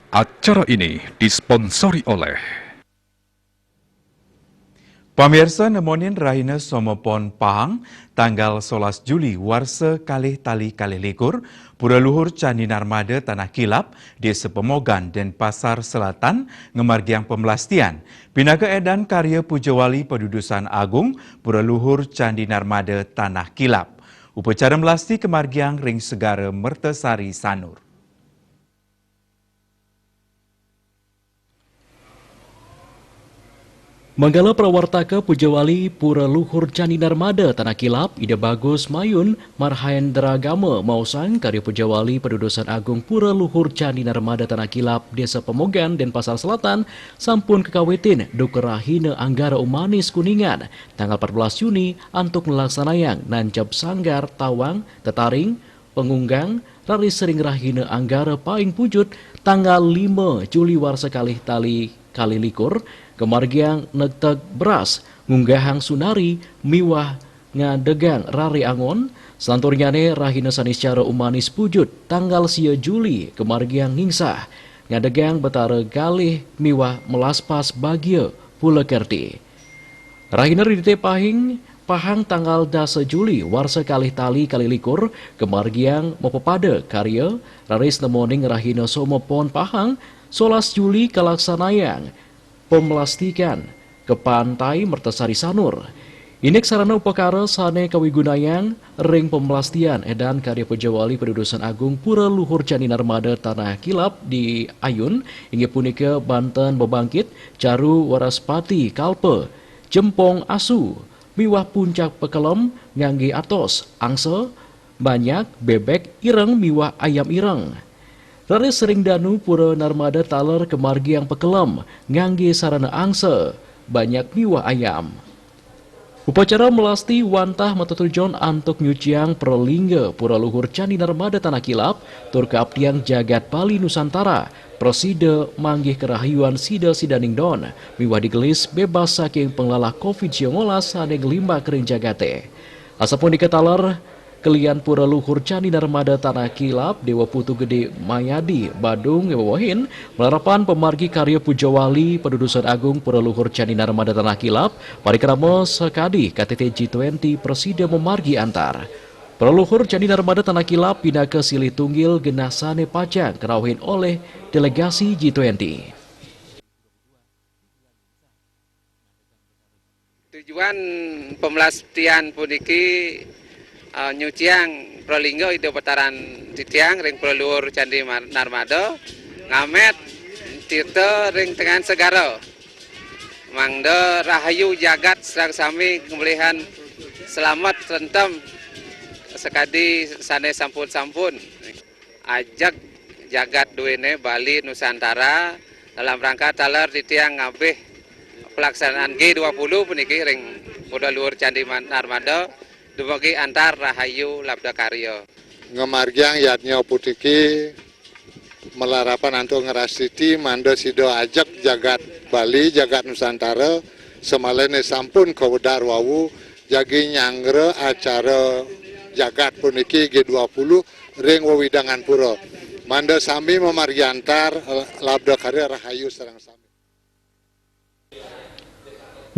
Acara ini disponsori oleh Pamirsa nemonin Rahina Somopon Pahang, tanggal 11 Juli warsa kalih tali kalih likur, Pura Luhur Candi Narmada Tanah Kilap, Desa Pemogan dan Pasar Selatan, Ngemargiang Pemelastian. Pinaga edan karya Pujawali Pedudusan Agung, Pura Luhur Candi Narmada Tanah Kilap. Upacara melasti kemargiang Ring Segara Mertasari Sanur. Manggala Prawartaka Pujawali Pura Luhur Candi Narmada Tanah Kilap, Ida Bagus Mayun, Marhendra Gama Mausang, karya Pujawali Pedudusan Agung Pura Luhur Candi Narmada Tanah Kilap, Desa Pemogan dan Pasar Selatan, sampun kekawitin Dukerahina Anggara Umanis Kuningan, tanggal 14 Juni, antuk melaksanayang Nancap Sanggar Tawang, Tetaring, Pengunggang, Rari Sering Rahina Anggara Paing Pujut, tanggal 5 Juli warsa kalih tali kali likur, kemargiang negteg beras, ngunggahang sunari, miwah ngadegang rari angon, selanturnyane rahina saniscara umanis pujut, tanggal sia Juli, kemargiang ngingsah, ngadegang betara galih miwah melaspas bagia pula kerti. Rahina ridite Pahang tanggal 10 Juli, warsa kalih tali kali likur, kemargiang mopopada karya, raris nemoning rahina somopon Pahang, 11 Juli kalaksanayang, pemelastikan ke pantai Mertasari Sanur. Inek sarana upakara sane kawigunayang ring pemelastian edan karya Pujawali Pedudusan Agung Pura Luhur Candi Narmada Tanah Kilap di Ayun, hingga punika Banten Bebangkit, Caru Waraspati Kalpe, Jempong Asu, miwah puncak pekelem ngangge atos, angsa, banyak, bebek, ireng, miwah ayam ireng. Rari Sering Danu Pura Narmada taler kemargiang pekelem, ngangge sarana angsa, banyak miwah ayam. Upacara melasti wantah matutujon antuk nyuciang perlingga Pura Luhur Candi Narmada Tanah Kilap, tur keabdiang jagat Bali Nusantara, proside manggih kerahayuan sida sidaning don, miwah digelis bebas saking penglalah COVID-19 sane gelimba kering jagate. Asapun diketaler, kelian Pura Luhur Candi Narmada Tanah Kilap, Dewa Putu Gede Mayadi, Badung, Ngewawahin, melarapan pemargi karya Pujawali Pedudusan Agung Pura Luhur Candi Narmada Tanah Kilap, parikrama sekadi KTT G20 Presiden memargi antar. Pura Luhur Candi Narmada Tanah Kilap pinaka silih tunggil genasane pacang kerawin oleh delegasi G20. Tujuan pemelastian puniki nyuciang prolinggo itu putaran titiang ring Luhur Candi Narmada ngamet tirta ring tengan segara mangda rahayu jagat serang sami kemulihan selamat rentem sekadi sane sampun ajak jagat duene Bali Nusantara dalam rangka taler titiang ngabeh pelaksanaan G20 puniki ring Pura Luhur Candi Narmada dumugi antar rahayu labda karya. Ngemargiang yatnya putiki melarapan antuk ngerasiti manda sido ajak jagat Bali, jagat Nusantara semalene sampun kawedar wawu jagi nyangre acara jagat puniki G20 ring wewidangan pura. Manda sami memargi antar labda karya rahayu sareng sami.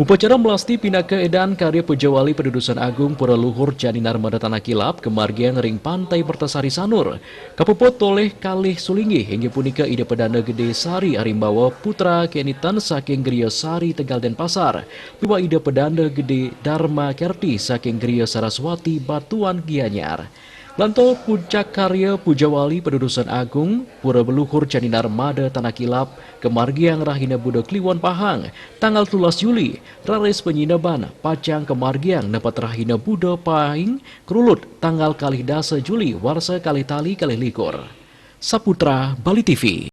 Upacara melasti pinaka edan karya Pujawali Pedudusan Agung Pura Luhur Candi Narmada Tanah Kilap kemargiang ring pantai Mertasari Sanur, kapuput toleh kalih sulingih hingga punika ida pedana gede Sari Arimbawa putra kenitan saking Griya Sari Tegal Denpasar, piwa ida pedana gede Dharma Kerti saking Griya Saraswati Batuan Gianyar. Lanto puncak karya Pujawali Pedudusan Agung Pura Luhur Candi Narmada Tanah Kilap kemargiang rahina Budak Kliwon Pahang tanggal 13 Juli raris penyinaban pacang kemargiang dapat rahina Buda Pahing Kerulut tanggal kalih 10 Juli warsa kalih tali kalih likur. Saputra Bali TV.